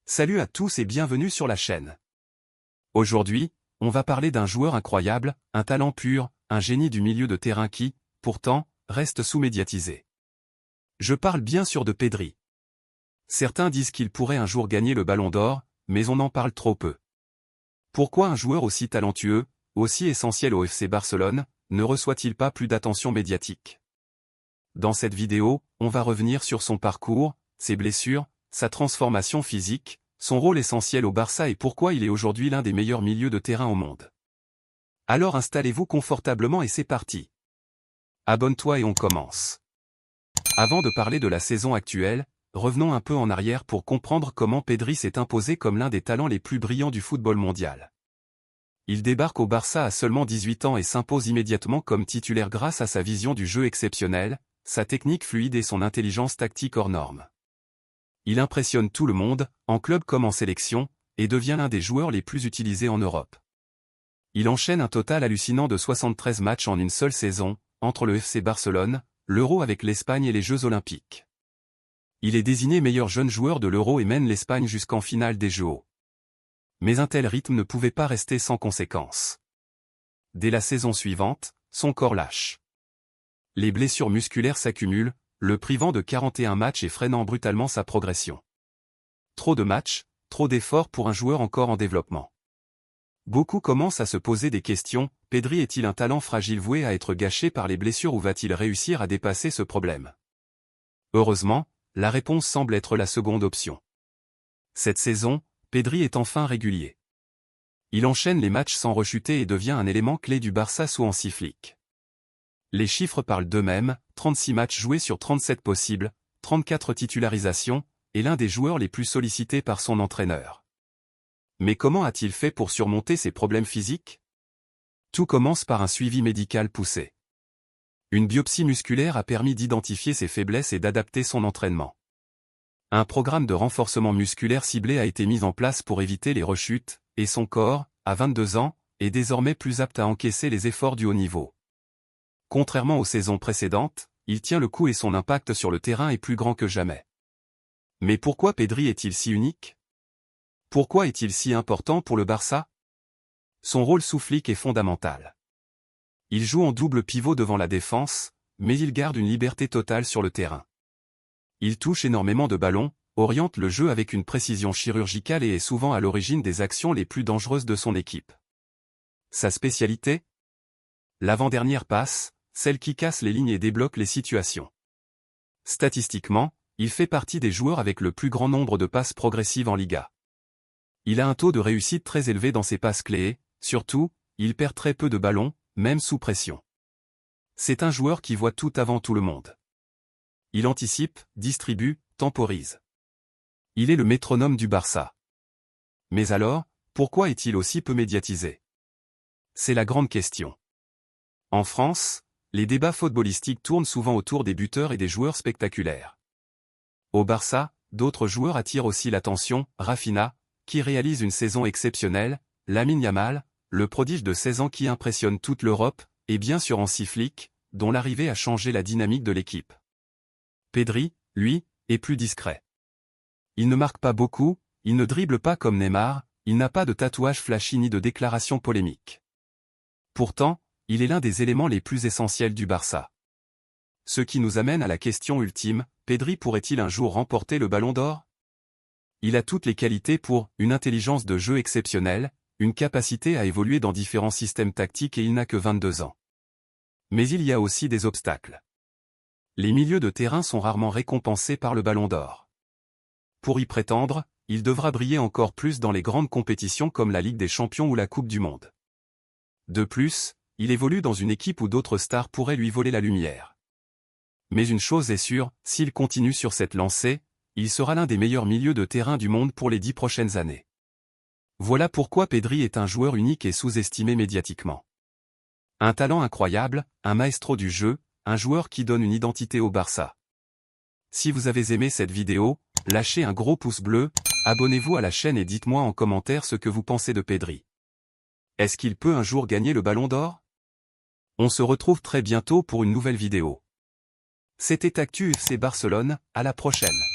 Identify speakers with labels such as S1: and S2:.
S1: Salut à tous et bienvenue sur la chaîne. Aujourd'hui, on va parler d'un joueur incroyable, un talent pur, un génie du milieu de terrain qui, pourtant, reste sous-médiatisé. Je parle bien sûr de Pedri. Certains disent qu'il pourrait un jour gagner le Ballon d'Or, mais on en parle trop peu. Pourquoi un joueur aussi talentueux, aussi essentiel au FC Barcelone, ne reçoit-il pas plus d'attention médiatique? Dans cette vidéo, on va revenir sur son parcours, ses blessures, sa transformation physique, son rôle essentiel au Barça et pourquoi il est aujourd'hui l'un des meilleurs milieux de terrain au monde. Alors installez-vous confortablement et c'est parti. Abonne-toi et on commence. Avant de parler de la saison actuelle, revenons un peu en arrière pour comprendre comment Pedri s'est imposé comme l'un des talents les plus brillants du football mondial. Il débarque au Barça à seulement 18 ans et s'impose immédiatement comme titulaire grâce à sa vision du jeu exceptionnelle, sa technique fluide et son intelligence tactique hors norme. Il impressionne tout le monde, en club comme en sélection, et devient l'un des joueurs les plus utilisés en Europe. Il enchaîne un total hallucinant de 73 matchs en une seule saison, entre le FC Barcelone, l'Euro avec l'Espagne et les Jeux Olympiques. Il est désigné meilleur jeune joueur de l'Euro et mène l'Espagne jusqu'en finale des Jeux. Mais un tel rythme ne pouvait pas rester sans conséquences. Dès la saison suivante, son corps lâche. Les blessures musculaires s'accumulent, le privant de 41 matchs et freinant brutalement sa progression. Trop de matchs, trop d'efforts pour un joueur encore en développement. Beaucoup commencent à se poser des questions, Pedri est-il un talent fragile voué à être gâché par les blessures ou va-t-il réussir à dépasser ce problème? Heureusement, la réponse semble être la seconde option. Cette saison, Pedri est enfin régulier. Il enchaîne les matchs sans rechuter et devient un élément clé du Barça sous Hansi Flick. Les chiffres parlent d'eux-mêmes, 36 matchs joués sur 37 possibles, 34 titularisations, et l'un des joueurs les plus sollicités par son entraîneur. Mais comment a-t-il fait pour surmonter ses problèmes physiques? Tout commence par un suivi médical poussé. Une biopsie musculaire a permis d'identifier ses faiblesses et d'adapter son entraînement. Un programme de renforcement musculaire ciblé a été mis en place pour éviter les rechutes, et son corps, à 22 ans, est désormais plus apte à encaisser les efforts du haut niveau. Contrairement aux saisons précédentes, il tient le coup et son impact sur le terrain est plus grand que jamais. Mais pourquoi Pedri est-il si unique? Pourquoi est-il si important pour le Barça? Son rôle sous Flick est fondamental. Il joue en double pivot devant la défense, mais il garde une liberté totale sur le terrain. Il touche énormément de ballons, oriente le jeu avec une précision chirurgicale et est souvent à l'origine des actions les plus dangereuses de son équipe. Sa spécialité? L'avant-dernière passe, celle qui casse les lignes et débloque les situations. Statistiquement, il fait partie des joueurs avec le plus grand nombre de passes progressives en Liga. Il a un taux de réussite très élevé dans ses passes clés et, surtout, il perd très peu de ballons, même sous pression. C'est un joueur qui voit tout avant tout le monde. Il anticipe, distribue, temporise. Il est le métronome du Barça. Mais alors, pourquoi est-il aussi peu médiatisé? C'est la grande question. En France, les débats footballistiques tournent souvent autour des buteurs et des joueurs spectaculaires. Au Barça, d'autres joueurs attirent aussi l'attention, Rafinha, qui réalise une saison exceptionnelle, Lamine Yamal, le prodige de 16 ans qui impressionne toute l'Europe, et bien sûr Hansi Flick, dont l'arrivée a changé la dynamique de l'équipe. Pedri, lui, est plus discret. Il ne marque pas beaucoup, il ne dribble pas comme Neymar, il n'a pas de tatouage flashy ni de déclaration polémique. Pourtant, il est l'un des éléments les plus essentiels du Barça. Ce qui nous amène à la question ultime, Pedri pourrait-il un jour remporter le Ballon d'Or? Il a toutes les qualités pour une intelligence de jeu exceptionnelle, une capacité à évoluer dans différents systèmes tactiques et il n'a que 22 ans. Mais il y a aussi des obstacles. Les milieux de terrain sont rarement récompensés par le Ballon d'Or. Pour y prétendre, il devra briller encore plus dans les grandes compétitions comme la Ligue des Champions ou la Coupe du Monde. De plus, il évolue dans une équipe où d'autres stars pourraient lui voler la lumière. Mais une chose est sûre, s'il continue sur cette lancée, il sera l'un des meilleurs milieux de terrain du monde pour les 10 prochaines années. Voilà pourquoi Pedri est un joueur unique et sous-estimé médiatiquement. Un talent incroyable, un maestro du jeu, un joueur qui donne une identité au Barça. Si vous avez aimé cette vidéo, lâchez un gros pouce bleu, abonnez-vous à la chaîne et dites-moi en commentaire ce que vous pensez de Pedri. Est-ce qu'il peut un jour gagner le Ballon d'Or? On se retrouve très bientôt pour une nouvelle vidéo. C'était Actu FC Barcelone, à la prochaine.